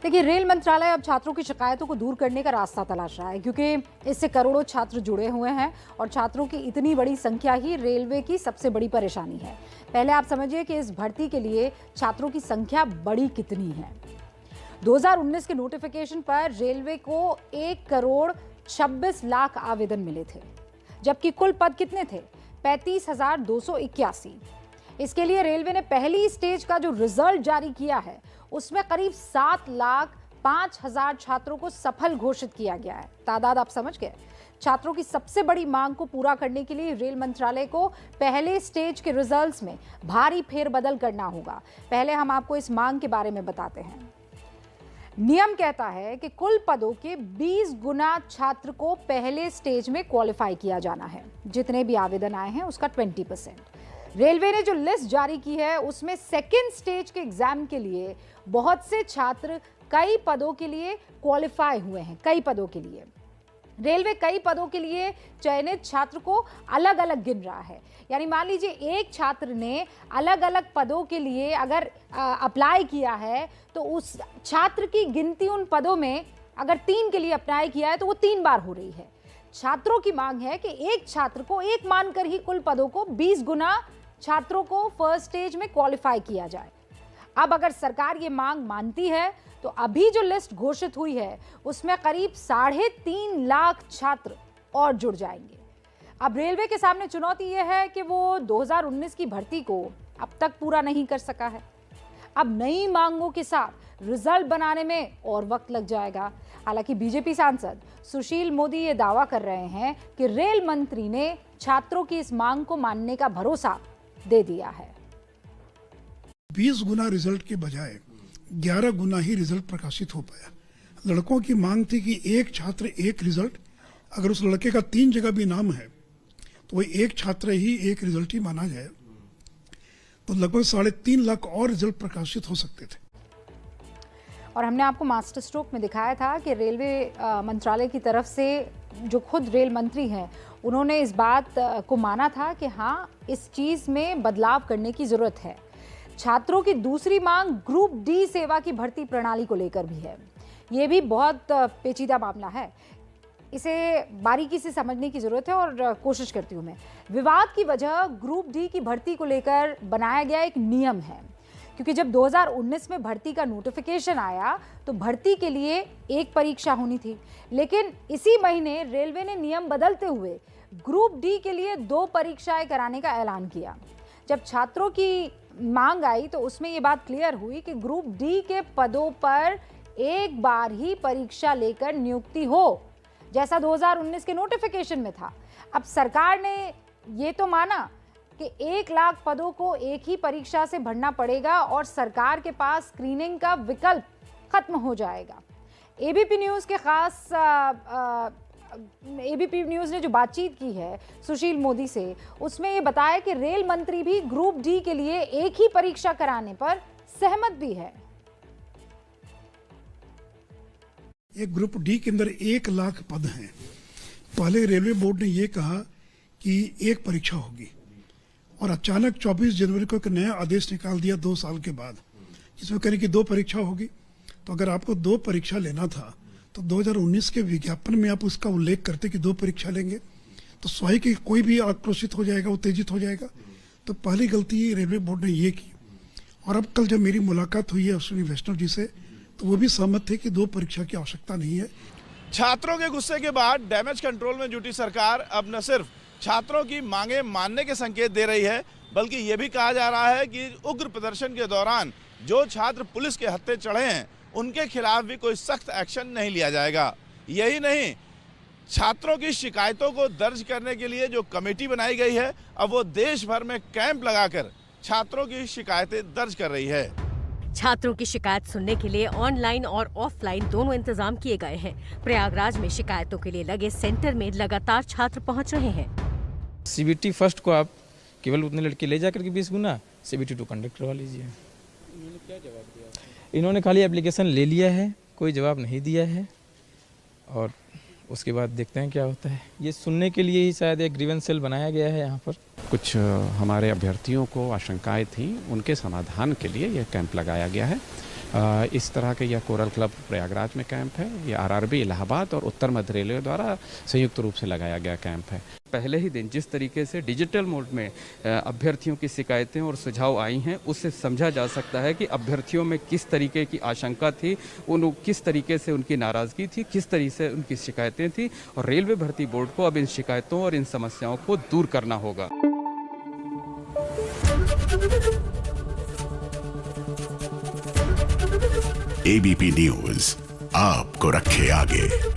देखिए, रेल मंत्रालय अब छात्रों की शिकायतों को दूर करने का रास्ता तलाश रहा है, क्योंकि इससे करोड़ों छात्र जुड़े हुए हैं और छात्रों की इतनी बड़ी संख्या ही रेलवे की सबसे बड़ी परेशानी है। पहले आप समझिए कि इस भर्ती के लिए छात्रों की संख्या बड़ी कितनी है। 2019 के नोटिफिकेशन पर रेलवे को 1,26,00,000 आवेदन मिले थे, जबकि कुल पद कितने थे? 35,281। इसके लिए रेलवे ने पहली स्टेज का जो रिजल्ट जारी किया है उसमें करीब 7,05,000 छात्रों को सफल घोषित किया गया है। तादाद आप समझ गए। छात्रों की सबसे बड़ी मांग को पूरा करने के लिए रेल मंत्रालय को पहले स्टेज के रिजल्ट्स में भारी फेरबदल करना होगा। पहले हम आपको इस मांग के बारे में बताते हैं। नियम कहता है कि कुल पदों के 20 गुना छात्र को पहले स्टेज में क्वालिफाई किया जाना है। जितने भी आवेदन आए हैं उसका 20%। रेलवे ने जो लिस्ट जारी की है उसमें सेकेंड स्टेज के एग्जाम के लिए बहुत से छात्र कई पदों के लिए क्वालिफाई हुए हैं। कई पदों के लिए रेलवे कई पदों के लिए चयनित छात्र को अलग अलग गिन रहा है। यानी मान लीजिए एक छात्र ने अलग अलग पदों के लिए अगर अप्लाई किया है तो उस छात्र की गिनती उन पदों में अगर 3 के लिए अप्लाई किया है तो वो 3 बार हो रही है। छात्रों की मांग है कि एक छात्र को एक मानकर ही कुल पदों को 20 गुना छात्रों को फर्स्ट स्टेज में क्वालिफाई किया जाए। अब अगर सरकार ये मांग मानती है तो अभी जो लिस्ट घोषित हुई है उसमें करीब 3.5 लाख छात्र और जुड़ जाएंगे। अब रेलवे के सामने चुनौती यह है कि वो 2019 की भर्ती को अब तक पूरा नहीं कर सका है। अब नई मांगों के साथ रिजल्ट बनाने में और वक्त लग जाएगा। हालांकि बीजेपी सांसद सुशील मोदी ये दावा कर रहे हैं कि रेल मंत्री ने छात्रों की इस मांग को मानने का भरोसा दे दिया है। 20 गुना रिजल्ट के बजाय 11 गुना ही रिजल्ट प्रकाशित हो पाया। लड़कों की मांग थी कि एक छात्र एक रिजल्ट, अगर उस लड़के का 3 जगह भी नाम है तो वही एक छात्र ही एक रिजल्ट ही माना जाए, तो लगभग 3.5 लाख और रिजल्ट प्रकाशित हो सकते थे। और हमने आपको मास्टर स्ट्रोक में दिखाया था कि रेलवे मंत्रालय की तरफ से जो खुद रेल मंत्री हैं उन्होंने इस बात को माना था कि हाँ, इस चीज़ में बदलाव करने की ज़रूरत है। छात्रों की दूसरी मांग ग्रुप डी सेवा की भर्ती प्रणाली को लेकर भी है। ये भी बहुत पेचीदा मामला है, इसे बारीकी से समझने की ज़रूरत है और कोशिश करती हूँ मैं। विवाद की वजह ग्रुप डी की भर्ती को लेकर बनाया गया एक नियम है, क्योंकि जब 2019 में भर्ती का नोटिफिकेशन आया तो भर्ती के लिए एक परीक्षा होनी थी, लेकिन इसी महीने रेलवे ने नियम बदलते हुए ग्रुप डी के लिए 2 परीक्षाएं कराने का ऐलान किया। जब छात्रों की मांग आई तो उसमें ये बात क्लियर हुई कि ग्रुप डी के पदों पर एक बार ही परीक्षा लेकर नियुक्ति हो, जैसा 2019 के नोटिफिकेशन में था। अब सरकार ने ये तो माना कि 1 लाख पदों को एक ही परीक्षा से भरना पड़ेगा और सरकार के पास स्क्रीनिंग का विकल्प खत्म हो जाएगा। एबीपी न्यूज़ के खास एबीपी न्यूज़ ने जो बातचीत की है सुशील मोदी से, उसमें ये बताया कि रेल मंत्री भी ग्रुप डी के लिए एक ही परीक्षा कराने पर सहमत भी है। एक ग्रुप डी के अंदर 1 लाख पद हैं। पहले रेलवे बोर्ड ने यह कहा कि एक परीक्षा होगी और अचानक 24 जनवरी को एक नया आदेश निकाल दिया 2 साल के बाद, जिसमें कह रही कि 2 परीक्षा होगी। तो अगर आपको 2 परीक्षा लेना था तो 2019 के विज्ञापन में आप उसका उल्लेख करते कि 2 परीक्षा लेंगे तो स्वाभाविक कि कोई भी आक्रोशित हो जाएगा, उत्तेजित हो जाएगा। तो पहली गलती रेलवे बोर्ड ने ये की। और अब कल जब मेरी मुलाकात हुई है अश्विनी वैष्णव जी से तो वो भी सहमत थे कि 2 परीक्षा की आवश्यकता नहीं है। छात्रों के गुस्से के बाद डैमेज कंट्रोल में जुटी सरकार अब न सिर्फ छात्रों की मांगे मानने के संकेत दे रही है, बल्कि ये भी कहा जा रहा है कि उग्र प्रदर्शन के दौरान जो छात्र पुलिस के हत्थे चढ़े हैं उनके खिलाफ भी कोई सख्त एक्शन नहीं लिया जाएगा। यही नहीं, छात्रों की शिकायतों को दर्ज करने के लिए जो कमेटी बनाई गई है अब वो देश भर में कैंप लगाकर छात्रों की शिकायतें दर्ज कर रही है। छात्रों की शिकायत सुनने के लिए ऑनलाइन और ऑफलाइन दोनों इंतजाम किए गए हैं। प्रयागराज में शिकायतों के लिए लगे सेंटर में लगातार छात्र पहुंच रहे हैं। CBT फर्स्ट को आप केवल उतने लड़के ले जाकर के 20 गुना CBT 2 कंडक्ट करवा लीजिए। इन्होंने क्या जवाब दिया? इन्होंने खाली एप्लीकेशन ले लिया है, कोई जवाब नहीं दिया है और उसके बाद देखते हैं क्या होता है। ये सुनने के लिए ही शायद एक ग्रीवेंस सेल बनाया गया है यहाँ पर। कुछ हमारे अभ्यर्थियों को आशंकाएं थी, उनके समाधान के लिए यह कैंप लगाया गया है। इस तरह के यह कोरल क्लब प्रयागराज में कैंप है। ये आरआरबी इलाहाबाद और उत्तर मध्य रेलवे द्वारा संयुक्त रूप से लगाया गया कैंप है। पहले ही दिन जिस तरीके से डिजिटल मोड में अभ्यर्थियों की शिकायतें और सुझाव आई हैं, उससे समझा जा सकता है कि अभ्यर्थियों में किस तरीके की आशंका थी, किस तरीके से उनकी नाराज़गी थी, किस तरीके से उनकी शिकायतें थी, और रेलवे भर्ती बोर्ड को अब इन शिकायतों और इन समस्याओं को दूर करना होगा। एबीपी न्यूज़ आपको रखे आगे।